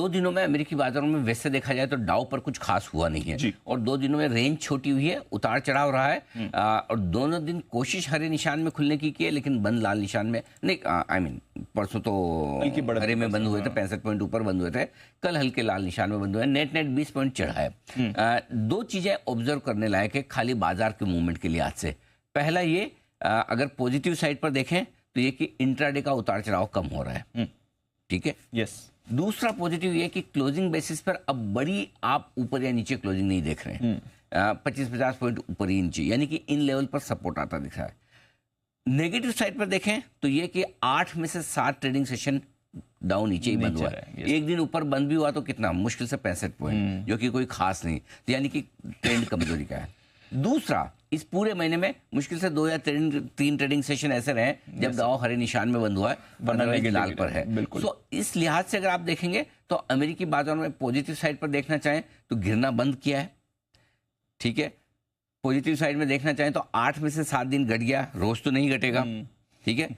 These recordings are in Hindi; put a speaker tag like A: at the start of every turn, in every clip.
A: 2 दिनों में अमेरिकी बाजारों में वैसे देखा जाए तो डाउ पर कुछ खास हुआ नहीं है और 2 दिनों में रेंज छोटी हुई है, उतार चढ़ाव रहा है। और दोनों दिन कोशिश हरे निशान में खुलने की है, लेकिन बंद लाल निशान में नहीं। आई मीन परसों तो हरे में बंद हुए थे, 65 पॉइंट ऊपर बंद हुए थे, कल हल्के लाल निशान में बंद हुए, नेट 20 पॉइंट चढ़ा है। 2 चीजें ऑब्जर्व करने लायक है खाली बाजार के मूवमेंट के लिहाज से। पहला ये, अगर पॉजिटिव साइड पर देखें तो ये कि इंट्राडे का उतार चढ़ाव कम हो रहा है, ठीक है।
B: यस।
A: दूसरा पॉजिटिव ये कि क्लोजिंग बेसिस पर अब बड़ी आप ऊपर या नीचे क्लोजिंग नहीं देख रहे हैं, 25-50 पॉइंट ऊपर ही नीचे, यानी कि इन लेवल पर सपोर्ट आता दिख रहा है। नेगेटिव साइड पर देखें तो ये कि 8 में से 7 ट्रेडिंग सेशन डाउन नीचे ही बंद हुआ है। एक दिन ऊपर बंद भी हुआ तो कितना मुश्किल से 65 पॉइंट, जो कि कोई खास नहीं, तो यानी कि ट्रेंड कमजोरी का है। दूसरा, इस पूरे महीने में मुश्किल से 2 या 3 ट्रेडिंग सेशन ऐसे रहे जब दाव हरे निशान में बंद हुआ है, वरना लाल पर है। तो इस लिहाज से अगर आप देखेंगे तो अमेरिकी बाजारों में पॉजिटिव साइड पर देखना चाहें तो गिरना बंद किया है, ठीक है। पॉजिटिव साइड में देखना चाहें तो 8 में से 7 दिन घट गया, रोज तो नहीं घटेगा, ठीक है।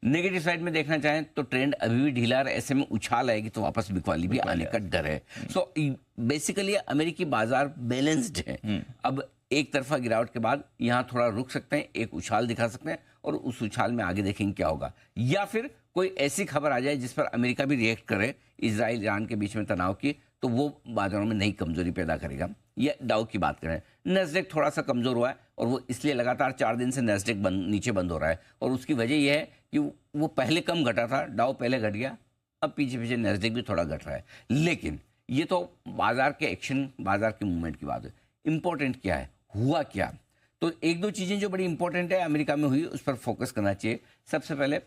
A: नेगेटिव साइड में देखना चाहें तो ट्रेंड अभी भी ढीला है, ऐसे में उछाल आएगी तो वापस बिकवाली भी आने का डर है। सो बेसिकली अमेरिकी बाजार बैलेंस्ड है। अब एक तरफा गिरावट के बाद यहाँ थोड़ा रुक सकते हैं, एक उछाल दिखा सकते हैं और उस उछाल में आगे देखेंगे क्या होगा, या फिर कोई ऐसी खबर आ जाए जिस पर अमेरिका भी रिएक्ट करे, इजराइल ईरान के बीच में तनाव की, तो वो बाजारों में नई कमजोरी पैदा करेगा। ये डाउ की बात करें, नैस्डैक थोड़ा सा कमजोर हुआ है और वो इसलिए लगातार 4 दिन से नैस्डैक नीचे बंद हो रहा है, और उसकी वजह यह है कि वो पहले कम घटा था, डाउ पहले घट गया, अब पीछे पीछे नैस्डैक भी थोड़ा घट रहा है। लेकिन ये तो बाजार के एक्शन, बाजार के मूवमेंट की बात है। इंपॉर्टेंट क्या है, हुआ क्या, तो 1-2 चीजें जो बड़ी इंपॉर्टेंट है अमेरिका में हुई, उस पर फोकस करना चाहिए। सबसे पहले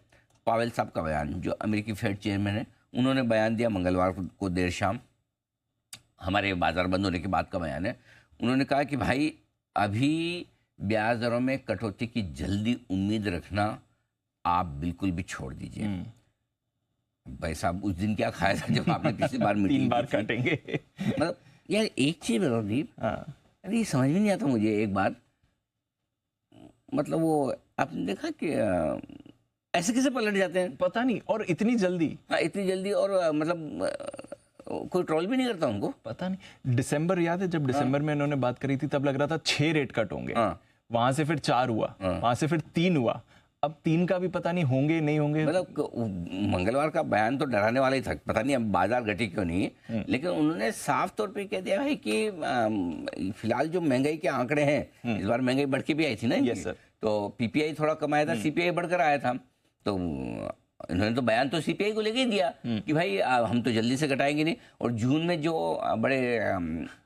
A: पावेल साहब का बयान, जो अमेरिकी फेड चेयरमैन है, उन्होंने बयान दिया मंगलवार को देर शाम, हमारे बाजार बंद होने के बाद का बयान है। उन्होंने कहा कि भाई अभी ब्याज दरों में कटौती की जल्दी उम्मीद रखना आप बिल्कुल भी छोड़ दीजिए। भाई साहब उस दिन क्या खाया था जब आपने पिछली बार मीटिंग
B: 3 बार काटेंगे।
A: मतलब यार एक चीज बताओ दीप, अरे ये समझ में नहीं आता मुझे एक बात, मतलब वो आपने देखा कि ऐसे कैसे पलट जाते हैं,
B: पता नहीं, और इतनी जल्दी।
A: हाँ इतनी जल्दी, और मतलब कोई ट्रोल भी नहीं करता उनको, पता नहीं।
B: दिसंबर याद है जब दिसंबर में इन्होंने बात करी थी, तब लग रहा था 6 रेट कट होंगे, वहां से फिर 4 हुआ, वहां से फिर 3 हुआ, अब 3 का भी पता नहीं होंगे नहीं होंगे।
A: मतलब मंगलवार का बयान तो डराने वाला ही था, पता नहीं अब बाजार घटी क्यों नहीं, लेकिन उन्होंने साफ तौर पे कह दिया है कि फिलहाल जो महंगाई के आंकड़े हैं, इस बार महंगाई बढ़ के भी आई थी ना।
B: Yes sir.
A: तो पीपीआई थोड़ा कम आया था, सीपीआई बढ़कर आया था, तो इन्होंने तो बयान तो सीपीआई को लेके ही दिया कि भाई हम तो जल्दी से घटाएंगे नहीं। और जून में जो बड़े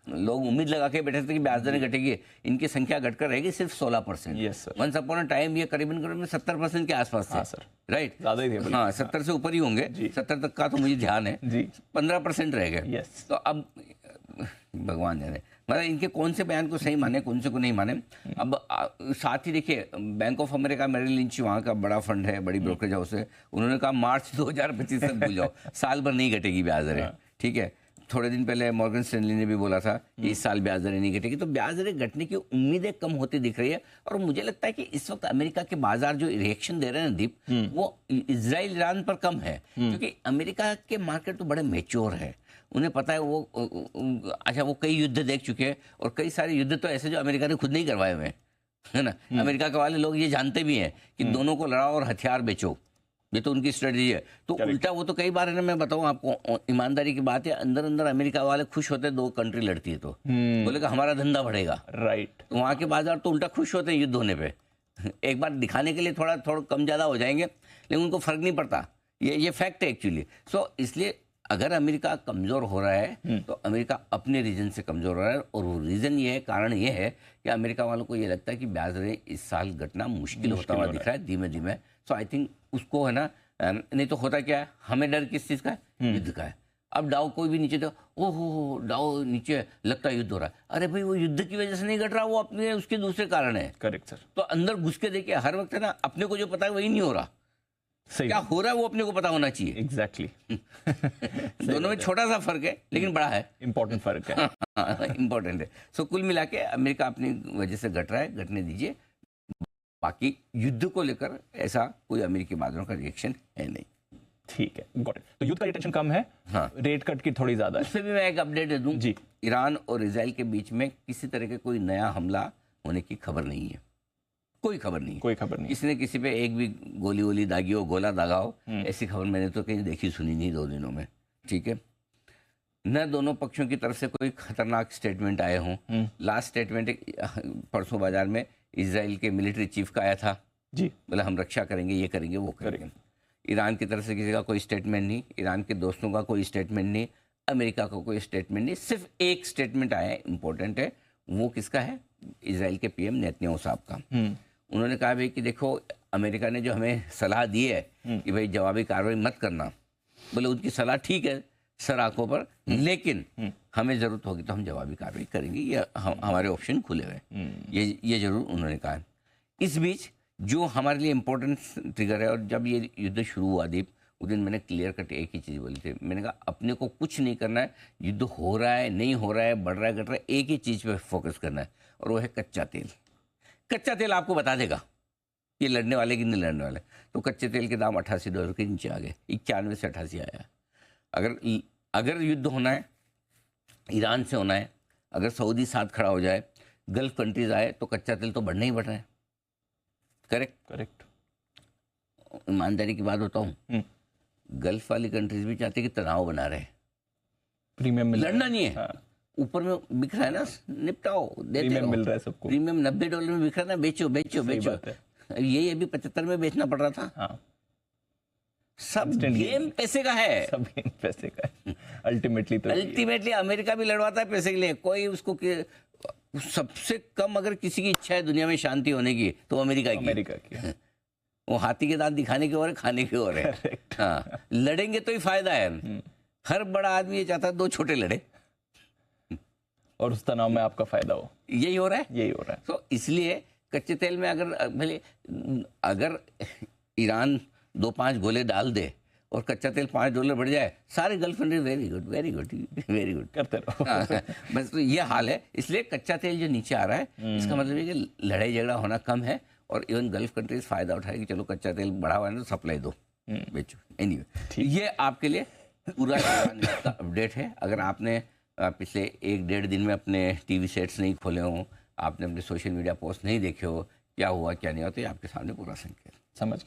A: लोग उम्मीद लगा के बैठे थे कि ब्याज दरें घटेगी, इनकी संख्या घटकर रहेगी सिर्फ 16%।
B: Yes sir.
A: Once upon a time ये करीबन 70% के आसपास थे।
B: हाँ सर,
A: राइट,
B: ज्यादा ही थे।
A: हाँ 70 से ऊपर ही होंगे, 70 तक का तो मुझे ध्यान है
B: जी।
A: 15% रह गए।
B: यस।
A: तो अब भगवान जाने, मतलब इनके कौन से बयान को सही माने, कौन से को नहीं माने। अब साथ ही देखिए, Bank of America Merrill Lynch वहाँ का बड़ा फंड है, बड़ी ब्रोकरेज हाउस है, उन्होंने कहा मार्च 2025 तक भूल जाओ, साल भर नहीं घटेगी ब्याज दरें, ठीक है। थोड़े दिन पहले मॉर्गन स्टैनली ने भी बोला था कि इस साल ब्याज दरें नहीं घटेगी, तो ब्याज दरें घटने की उम्मीदें कम होती दिख रही है। और मुझे लगता है कि इस वक्त अमेरिका के बाजार जो रिएक्शन दे रहे हैं दीप, वो इजराइल ईरान पर कम है, क्योंकि अमेरिका के मार्केट तो बड़े मेच्योर है, उन्हें पता है वो, अच्छा वो कई युद्ध देख चुके हैं, और कई सारे युद्ध तो ऐसे जो अमेरिका ने खुद नहीं करवाए हुए हैं, है ना। अमेरिका के वाले लोग ये जानते भी हैं कि दोनों को लड़ाओ और हथियार बेचो, ये तो उनकी स्ट्रेटजी है। तो उल्टा वो तो कई बार है ना, मैं बताऊं आपको, ईमानदारी की बात है, अंदर अंदर अमेरिका वाले खुश होते हैं 2 कंट्री लड़ती है तो, बोलेगा हमारा धंधा बढ़ेगा, राइट। तो वहाँ के बाजार तो उल्टा खुश होते हैं युद्ध होने पे, एक बार दिखाने के लिए थोड़ा कम ज्यादा हो जाएंगे, लेकिन उनको फर्क नहीं पड़ता, ये फैक्ट है एक्चुअली। सो इसलिए अगर अमेरिका कमजोर हो रहा है तो अमेरिका अपने रीजन से कमजोर हो रहा है, और वो रीजन ये है, कारण ये है कि अमेरिका वालों को ये लगता है कि ब्याज दरें इस साल घटना मुश्किल होता हुआ दिख रहा है धीमे धीमे। सो आई थिंक उसको है ना, नहीं तो होता क्या है, हमें डर किस चीज का है, युद्ध का है। अब डाउ कोई भी नीचे, तो ओहो डाउ नीचे, लगता है युद्ध हो रहा है, अरे भाई वो युद्ध की वजह से नहीं घट रहा, वो अपने उसके दूसरे कारण है।
B: Correct sir.
A: तो अंदर घुस के देखिए, हर वक्त है ना, अपने को जो पता है वही नहीं हो रहा, क्या हो रहा है वो अपने को पता होना चाहिए।
B: एग्जैक्टली।
A: दोनों में छोटा सा फर्क है, लेकिन बड़ा है,
B: इंपॉर्टेंट फर्क है।
A: इंपॉर्टेंट है। सो कुल मिला के अमेरिका अपनी वजह से घट रहा है, घटने दीजिए। बाकी युद्ध को लेकर ऐसा कोई अमेरिकी बाजारों का रिएक्शन है नहीं।
B: ठीक है, गॉट इट। तो युद्ध का टेंशन कम है,
A: हाँ।
B: रेट कट की थोड़ी ज्यादा है।
A: उससे भी मैं एक अपडेट दे दूं
B: जी।
A: ईरान और इजराइल के बीच में किसी तरह के कोई नया हमला होने की खबर नहीं है, कोई खबर नहीं है।
B: कोई खबर नहीं।
A: किसी ने किसी पे एक भी गोली वोली दागी हो, गोला दागा हो, ऐसी खबर मैंने तो कहीं देखी सुनी नहीं 2 दिनों में। ठीक है, न दोनों पक्षों की तरफ से कोई खतरनाक स्टेटमेंट आए हों। लास्ट स्टेटमेंट परसों बाजार में इजराइल के मिलिट्री चीफ का आया था
B: जी,
A: बोले हम रक्षा करेंगे, ये करेंगे, वो करेंगे। ईरान की तरफ से किसी का कोई स्टेटमेंट नहीं, ईरान के दोस्तों का कोई स्टेटमेंट नहीं, अमेरिका का कोई स्टेटमेंट नहीं। सिर्फ एक स्टेटमेंट आया है, इंपॉर्टेंट है, वो किसका है? इजराइल के पीएम नेतन्याहू साहब का। उन्होंने कहा भाई कि देखो अमेरिका ने जो हमें सलाह दी है कि भाई जवाबी कार्रवाई मत करना, बोले उनकी सलाह ठीक है सर आंखों पर, लेकिन हमें जरूरत होगी तो हम जवाबी कार्रवाई करेंगे, ये हमारे ऑप्शन खुले हुए, ये जरूर उन्होंने कहा। इस बीच जो हमारे लिए इम्पोर्टेंट ट्रिगर है, और जब ये युद्ध शुरू हुआ दीप, उस दिन मैंने क्लियर कट एक ही चीज़ बोली थी, मैंने कहा अपने को कुछ नहीं करना है, युद्ध हो रहा है नहीं हो रहा है, बढ़ रहा है घट रहा है, एक ही चीज़ पे फोकस करना है, और वो है कच्चा तेल। कच्चा तेल आपको बता देगा ये लड़ने वाले कि नहीं लड़ने वाले। तो कच्चे तेल के दाम $88 के नीचे आ गए, 91 से 88 आया। अगर युद्ध होना है, ईरान से होना है, अगर सऊदी साथ खड़ा हो जाए, गल्फ कंट्रीज आए, तो कच्चा तेल तो बढ़ना ही बढ़ रहा है। करेक्ट। ईमानदारी की बात बताऊं, गल्फ वाली कंट्रीज भी चाहते कि तनाव बना रहे,
B: प्रीमियम
A: लड़ना नहीं है। ऊपर में बिक रहा है ना, निपटाओ, देते रहो।
B: मिल रहा है सबको,
A: प्रीमियम $90 में बिक रहा है ना, बेचो। यही अभी 75 में बेचना पड़ रहा था।
B: हाँ।
A: सब गेम पैसे का है,
B: सब गेम पैसे का है। अल्टीमेटली
A: अमेरिका भी लड़वाता है पैसे के लिए। कोई उसको सबसे कम अगर किसी की इच्छा है दुनिया में शांति होने की, तो अमेरिका की। वो हाथी के दांत दिखाने की ओर है, खाने की ओर है। हाँ, लड़ेंगे तो ही फायदा है। हर बड़ा आदमी ये चाहता है 2 छोटे लड़े,
B: और उस तनाव में आपका फायदा हो।
A: यही हो रहा है।
B: तो
A: इसलिए कच्चे तेल में अगर ईरान 2-5 गोले डाल दे और कच्चा तेल $5 बढ़ जाए, सारे गल्फ कंट्री वेरी गुड
B: करते रहो।
A: हाँ, बस तो ये हाल है। इसलिए कच्चा तेल जो नीचे आ रहा है, इसका मतलब है कि लड़ाई झगड़ा होना कम है, और इवन गल्फ कंट्रीज फायदा उठाए कि चलो कच्चा तेल बढ़ा हुआ है तो सप्लाई दो, बेचो। एनीवे, ये आपके लिए पूरा का अपडेट है। अगर आपने पिछले 1-1.5 दिन में अपने टीवी सेट्स नहीं खोले हो, आपने अपने सोशल मीडिया पोस्ट नहीं देखे हो, क्या हुआ क्या नहीं हुआ, तो ये आपके सामने पूरा संकेत।
B: समझ